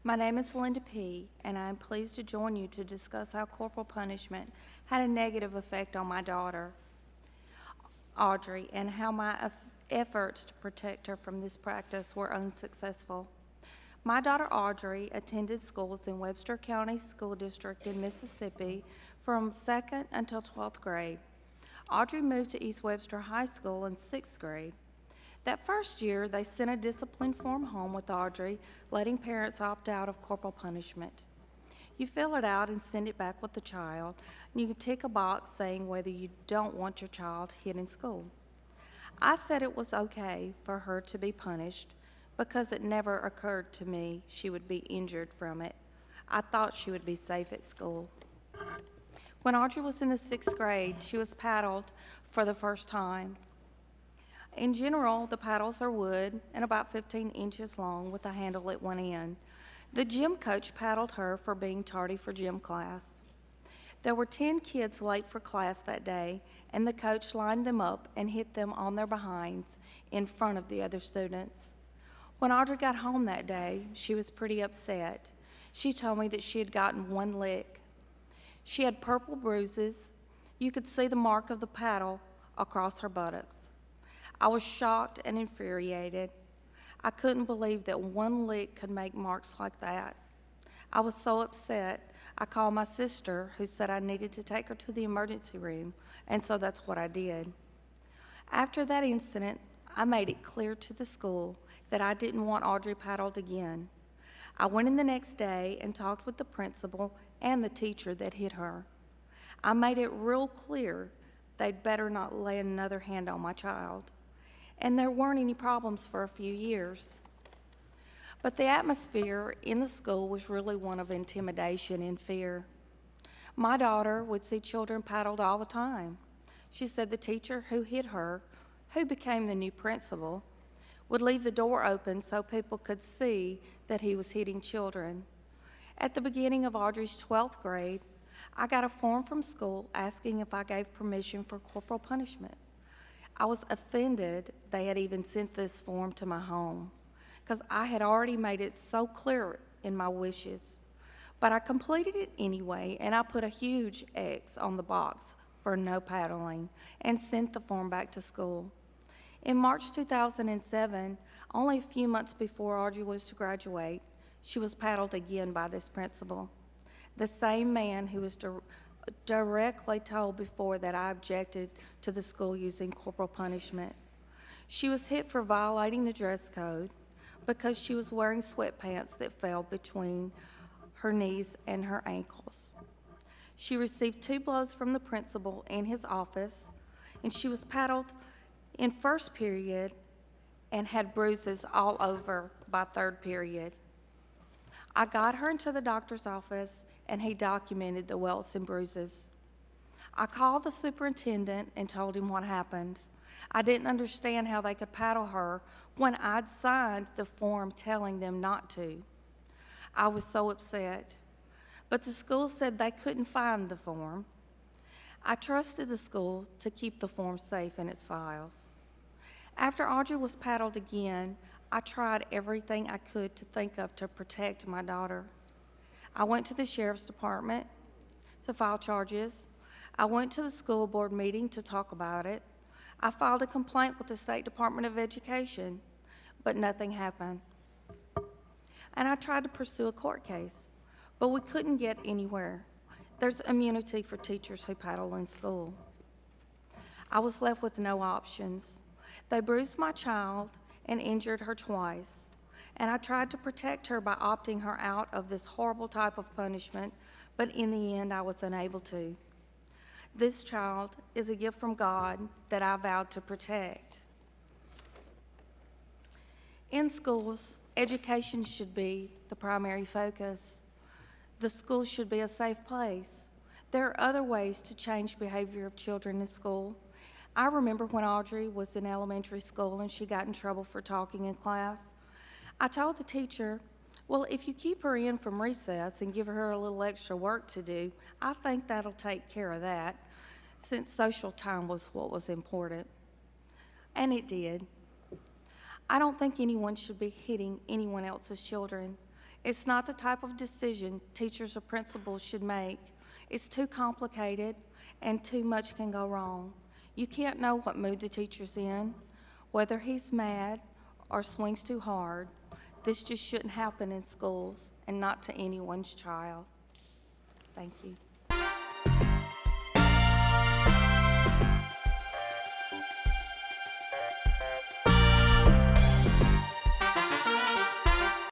My name is Linda P., and I am pleased to join you to discuss how corporal punishment had a negative effect on my daughter, Audrey, and how my efforts to protect her from this practice were unsuccessful. My daughter Audrey attended schools in Webster County School District in Mississippi from 2nd until 12th grade. Audrey moved to East Webster High School in 6th grade. That first year, they sent a discipline form home with Audrey, letting parents opt out of corporal punishment. You fill it out and send it back with the child, and you can tick a box saying whether you don't want your child hit in school. I said it was okay for her to be punished because it never occurred to me she would be injured from it. I thought she would be safe at school. When Audrey was in the 6th grade, she was paddled for the first time. In general, the paddles are wood and about 15 inches long with a handle at one end. The gym coach paddled her for being tardy for gym class. There were 10 kids late for class that day, and the coach lined them up and hit them on their behinds in front of the other students. When Audrey got home that day, she was pretty upset. She told me that she had gotten one lick. She had purple bruises. You could see the mark of the paddle across her buttocks. I was shocked and infuriated. I couldn't believe that one lick could make marks like that. I was so upset, I called my sister, who said I needed to take her to the emergency room, and so that's what I did. After that incident, I made it clear to the school that I didn't want Audrey paddled again. I went in the next day and talked with the principal and the teacher that hit her. I made it real clear they'd better not lay another hand on my child. And there weren't any problems for a few years. But the atmosphere in the school was really one of intimidation and fear. My daughter would see children paddled all the time. She said the teacher who hit her, who became the new principal, would leave the door open so people could see that he was hitting children. At the beginning of Audrey's 12th grade, I got a form from school asking if I gave permission for corporal punishment. I was offended they had even sent this form to my home because I had already made it so clear in my wishes. But I completed it anyway, and I put a huge X on the box for no paddling and sent the form back to school. In March 2007, only a few months before Audrey was to graduate, she was paddled again by this principal, the same man who was directly told before that I objected to the school using corporal punishment. She was hit for violating the dress code because she was wearing sweatpants that fell between her knees and her ankles. She received 2 blows from the principal in his office, and she was paddled in first period and had bruises all over by third period. I got her into the doctor's office, and he documented the welts and bruises. I called the superintendent and told him what happened. I didn't understand how they could paddle her when I'd signed the form telling them not to. I was so upset, but the school said they couldn't find the form. I trusted the school to keep the form safe in its files. After Audrey was paddled again, I tried everything I could to think of to protect my daughter. I went to the sheriff's department to file charges. I went to the school board meeting to talk about it. I filed a complaint with the State Department of Education, but nothing happened. And I tried to pursue a court case, but we couldn't get anywhere. There's immunity for teachers who paddle in school. I was left with no options. They bruised my child and injured her twice. And I tried to protect her by opting her out of this horrible type of punishment, but in the end, I was unable to. This child is a gift from God that I vowed to protect. In schools, education should be the primary focus. The school should be a safe place. There are other ways to change behavior of children in school. I remember when Audrey was in elementary school and she got in trouble for talking in class. I told the teacher, well, if you keep her in from recess and give her a little extra work to do, I think that'll take care of that, since social time was what was important. And it did. I don't think anyone should be hitting anyone else's children. It's not the type of decision teachers or principals should make. It's too complicated, and too much can go wrong. You can't know what mood the teacher's in, whether he's mad or swings too hard. This just shouldn't happen in schools and not to anyone's child. Thank you.